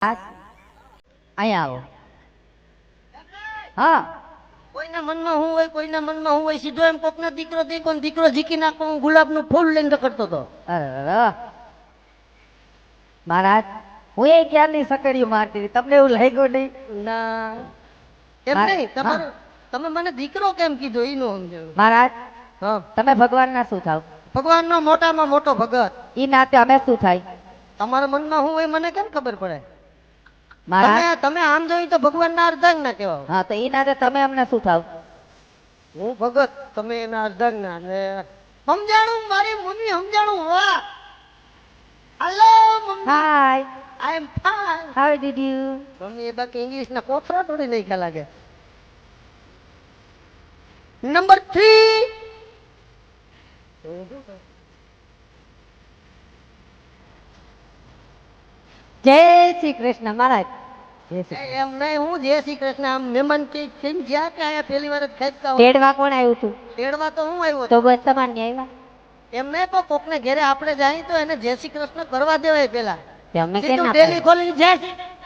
અહીંયા આવો. હા કોઈના મનમાં હું હોય, કોઈના મનમાં હું હોય, સીધો એમ કોકનો દીકરો દેખો ને દીકરો ઝીકી નાખો, હું ગુલાબનું ફૂલ લઈને રખડતો હતો. અરે મહારાજ, હું એ ક્યારની સકડીઓ મારતી હતી, તમને એવું લાગ્યું નહીં? ના એમ નહીં, તમારું તમે મને દીકરો કેમ કીધો એ નો સમજાયું. મહારાજ, હા, તમે ભગવાનના શું થાવ? ભગવાનનો મોટામાં મોટો ભગત. ઈ નાતે અમે શું થાય? તમારા મનમાં હું હોય મને કેમ ખબર પડે? મહારાજ, તમે આમ જોઈ તો ભગવાનના અર્ધાંગના કહેવાય. હા તો ઈ નાતે તમે અમને શું થાવ? હું ભગત, તમે એના અર્ધાંગના. સમજાણું મારી મમ્મી, સમજાણું. વાહ, hello mummy. Hi, I am fine. How did you? Mummy એ બાકી ઇંગ્લિશના કોથળા તોડી નાખ્યા લાગે. નંબર 3. જય શ્રી કૃષ્ણ મહારાજ. જય શ્રી એમ નહીં, હું જય શ્રી કૃષ્ણ. આમ મહેમાન કે જ્યાં કે આયા પહેલી વાર જ ખાતા તેડવા કોણ આવ્યું તું? તેડવા તો હું આવ્યો તો બસ તમારે આવ્યા. એમ નહીં, પણ કોકને ઘરે આપણે જાય તો એને જય શ્રી કૃષ્ણ કરવા દેવાય પેલા. અમને કેમ સીધું ના ડેલી ખોલીને જય શ્રી કૃષ્ણ.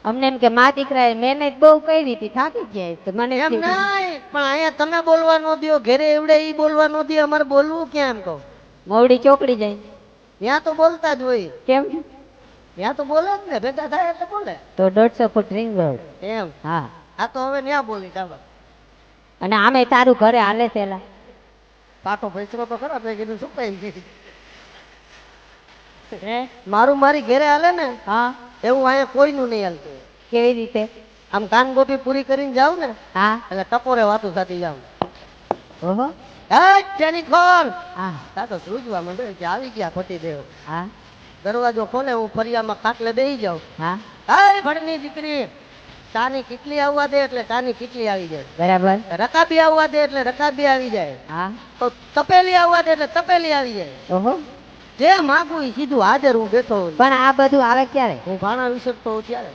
અમને એમ કે મા દીકરાએ મહેનત બહુ કરી હતી, થાકી ગયા તો મને એમ નહીં, પણ અહીંયા તમે બોલવા નો દો, ઘરે એવડે ઈ બોલવા નો દે, અમારે બોલવું ક્યાં એમ કહું. મોવડી ચોકડી જાય. ત્યાં તો બોલતા જ હોય. કેમ? ત્યાં તો બોલે જ ને, ભેગા થાય એટલે બોલે. તો 150 ફૂટ રિંગ રોડ. એમ હા, આ તો હવે ત્યાં બોલી ચાલો. અને આમે તારું ઘરે હાલે પેલા પાટો ભેસરો તો ખરાબ થઈ ગયું, શું કઈ મારું મારી ઘરે હાલે ને હા એવું અહીંયા કોઈનું નહીં હાલતું. કેવી રીતે? આમ કાન ગોપી પૂરી કરીને જાવ ને હા એટલે ટપોરે વાતું થતી જાવ. ઓહો તેની ખોલ હા તા તો ધ્રુજવા માંડે કે આવી ગયા પતિ દેવ. હા દરવાજો ખોલે, હું ફરિયામાં ખાટલે બેસી જાઉં. હા હાય ભણની દીકરી, ચાની કીટલી આવવા દે એટલે ચાની કીટલી આવી જાય. બરાબર. રકાબી આવવા દે એટલે રકાબી આવી જાય. હા તો તપેલી આવવા દે એટલે તપેલી આવી જાય. ઓહો, જે માગું ઈ સીધું હાજર હું બેઠો હોઉં. પણ આ બધું આવે ક્યારે? હું ભાણા વિસરતો હોઉં ત્યારે.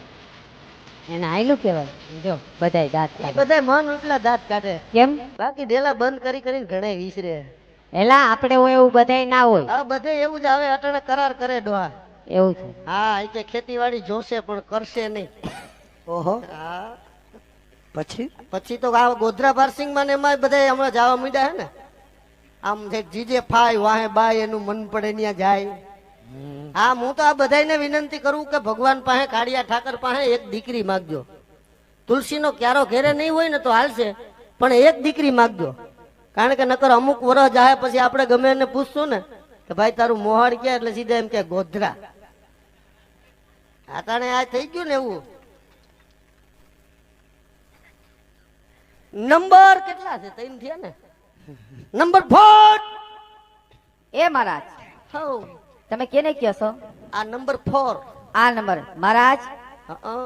એને આયલું કહેવાય. જો બધાય દાંત એ કાઢે. બધા મન એટલા દાંત કાઢે, કેમ? બાકી ડેલા બંધ કરી કરીને ઘણા વિસરે. એલા આપણે હોય એવું બધાય ના હોય. આ બધે એવું જ આવે, અટાણે કરાર કરે ડોહા. એવું છે. હા, એ કે ખેતીવાડી જોશે પણ કરશે નહીં. ઓહો, હા, પછી તો આ ગોધરા પારસિંગ માં ને એમાં બધા હમણાં જવા માંડ્યા હે ને. આમ જે જીજે ફાય વાહે બાય એનું મન પડે ત્યાં જાય. હા, હું તો આ બધાને વિનંતી કરું કે ભગવાન પાસે, કાળિયા ઠાકર પાસે એક દીકરી માગજો. તુલસીનો ક્યારો ઘેરે નહીં હોય ને તો હાલશે, પણ એક દીકરી માગજો. કારણ કે નકર અમુક વર્ષ જાય પછી આપણે ગમે એને પૂછશું ને કે ભાઈ તારું મોહાડ ક્યાં, એટલે સીધા એમ કે ગોધરા. આટાણે આ થઈ ગયું ને એવું. નંબર કેટલા છે? 3 થયા ને. નંબર 4. એ મહારાજ, હઉ, તમે કેને કહો છો? આ નંબર 4. આ નંબર મહારાજ, હા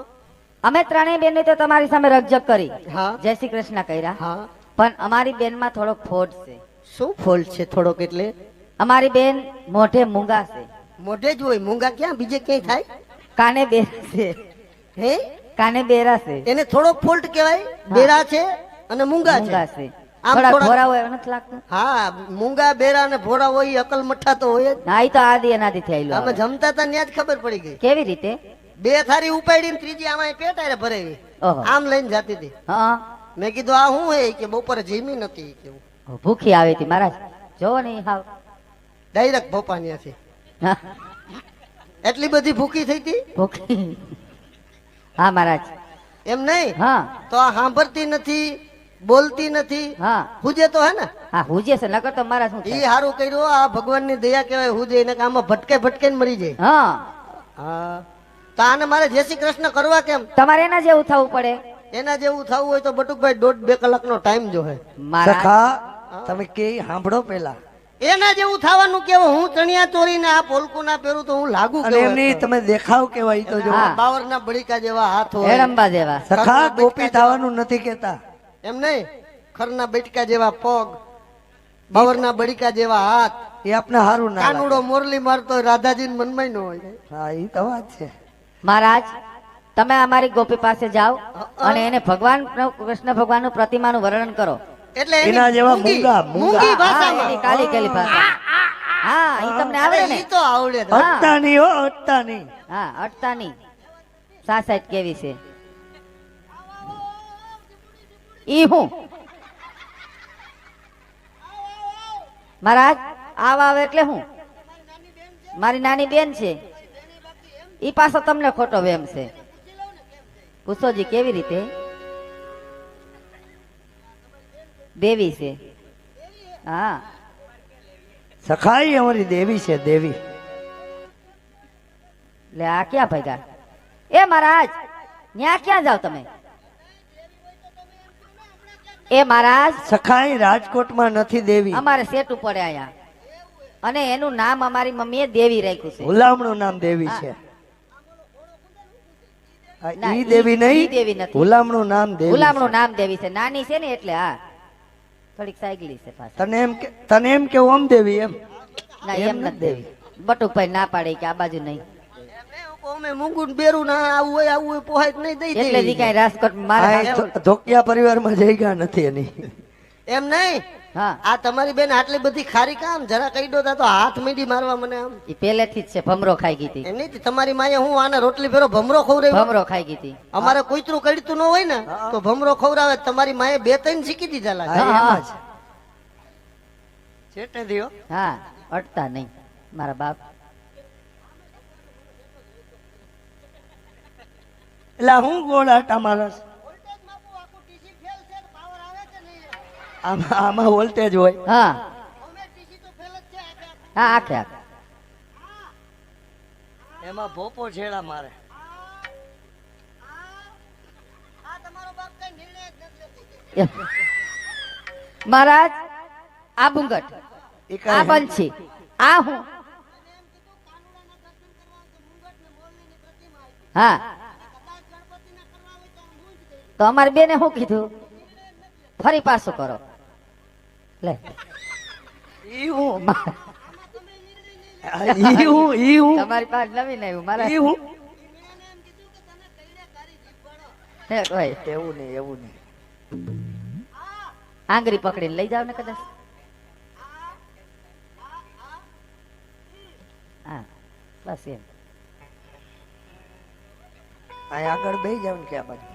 અમે ત્રણેય બેને તો તમારી સામે રકઝક કરી, હા જય શ્રી કૃષ્ણ કર્યા, હા. પણ અમારી બેનમાં થોડોક ફોડ છે. શું ફોલ્ટ છે થોડોક? એટલે અમારી બેન મોઢે મૂંગા છે. મોઢે જ હોય, મૂંગા ક્યાં બીજે ક્યાંય થાય? કાને બેરા છે. હે, કાને બેરા છે. એને થોડોક ફોલ્ટ કહેવાય. બેરા છે અને મૂંગા મૂંગા છે. છે. આમ થોડા થોડા- ઘોરા હોય એવું નથી લાગતું? હા, મૂંગા બેરા ને ભોરા હોય, અકલ મઠ્ઠા તો હોય જ. ના, ઈ તો આદિ અનાદિ થયેલું અમે આવે. જમતા હતા ત્યાં જ ખબર પડી ગઈ. કેવી રીતે? 2 થારી ઉપાડીને ત્રીજી આમાં પેટારે ભરેવી, ઓહો. આમ લઈને જાતી હતી. હા, મેં કીધું આ શું હે? કે બપોરે જમી નથી. કેવું ભૂખી આવી હતી મહારાજ, જોવો ને ઈ હાવ. ડાયરેક્ટ ભોપાન્યા છે. હા, એટલી બધી ભૂખી થઈ હતી. ભૂખી. હા મહારાજ. એમ નહીં હા તો આ સાંભળતી નથી, બોલતી નથી. હા હુજે તો હે ને, હા, હુજે છે, નકર તો મારા શું ઈ થાય? હારું કર્યું. આ ભગવાનની દયા કહેવાય. હુજે એને આમાં ભટકે ભટકે ને મરી જાય. હા, હા, તો આને મારે જય શ્રી કૃષ્ણ કરવા કેમ? તમારે એના જેવું થવું પડે. એના જેવું થવું હોય તો બટુકભાઈ 1.5-2 કલાકનો ટાઈમ જોહે. મહારાજ, સખા તમે કે સાંભળો પેલા. એના જેવું થવાનું કેવું? હું ચણિયા ચોરી ને આ પોલકું ના પહેરું તો હું લાગુ અને એમની તમે દેખાવ કેવા ઈ તો જો. હા. બાવરના બળીકા જેવા હાથ હોય. હેડંબા જેવા. સખા ગોપી થવાનું નથી કેતા. એમ નહીં, ખરના બટકા જેવા પગ, બાવરના બળીકા જેવા હાથ, એ આપને હારું ના લાગે. કાનુડો મોરલી મારતો હોય, રાધાજી મનમાં ન હોય. હા, ઈ તો વાત છે. મહારાજ, તમે અમારી ગોપી પાસે જાઓ અને એને ભગવાન કૃષ્ણ ભગવાનનું પ્રતિમાનું વર્ણન કરો. એટલે એની એના જેવા મૂંગી- મૂંગા, મૂંગા. મૂંગી હા, ભાષામાં. એની કાલી કાલી ભાષા. હા ઈ તમને આવડે ને ઈ તો આવડે જ. હા. અટતા નહીં હો, અટતા નહીં. હા અટતાની સાસાઈટ કેવી છે ઈ હું મહારાજ આવ એટલે હું મારી નાની બેન છે ઈ પાછો તમને ખોટો વેમ છે પૂછોજી કેવી રીતે દેવી છે હા સખાઈ અમારી દેવી છે, દેવી. લે આ ક્યાં ભાગ્યા એ મહારાજ ન્યા ક્યાં જાવ તમે એ મહારાજ સખાઈ રાજકોટમાં નથી દેવી. અમારે સેટ પડે આયા અને એનું નામ અમારી મમ્મીએ દેવી રાખ્યું છે હુલામણું નામ દેવી છે. હા, ના, ઈ દેવી ઈ દેવી નહીં, નથી. હુલામણું નામ દેવી ગુલામનું છે. નામ દેવી છે નાની છે ને એટલે હા થોડીક સાયકલી છે પાછી તને એમ કે ઓમ દેવી એમ. ના એમ એમ નથી નથી દેવી બટુકભાઈ ના પાડે કે આ બાજુ નહીં અમે મૂંગું બેરું ના આવું હોય પોહાય તો નહીં દઈ એટલે દેવી. જી કઈ રાજકોટ મારે આ ધોકિયા પરિવારમાં જગ્યા નથી એની. એમ નહીં હા આ તમારી બેન આટલી બધી ખારી કામ જરા કહી દો તો હાથ મીડી મારવા મને આમ એ પહેલેથી જ છે ભમરો ખાઈ ગઈ હતી એમ નહીં તમારી માએ હું આને રોટલી ફેરો ભમરો ખવડાવ્યો ભમરો ખાઈ ગઈ હતી અમારે કૂતરું કડતું ન હોય ને તો ભમરો ખવડાવે તમારી માએ 2-3 શીખી દીધા લાગે હા, એમ જ. ચેટે દ્યો. હા અટતા નહીં મારા બાપ એટલે હું ગોળાટા મારસ. આમાં વોલ્ટેજ હોય. હા હા આખે આખે એમાં ભોપો છેડા મારે. મહારાજ આ બુંગટ ઈ આ કાંઈ બંછી આ હું હા તો અમારી બેને શું કીધું ફરી પાછું કરો લે ઈ હું. ઈ હું. તમારી પાસે નવીન આવ્યું મારા ઈ હું. હે, ભાઈ એવું નહીં, એવું નહીં. આંગળી પકડીને લઈ જાવ ને કદાચ હા બસ એમ અહીં આગળ બેસી જાવ ને કે આ બાજુ.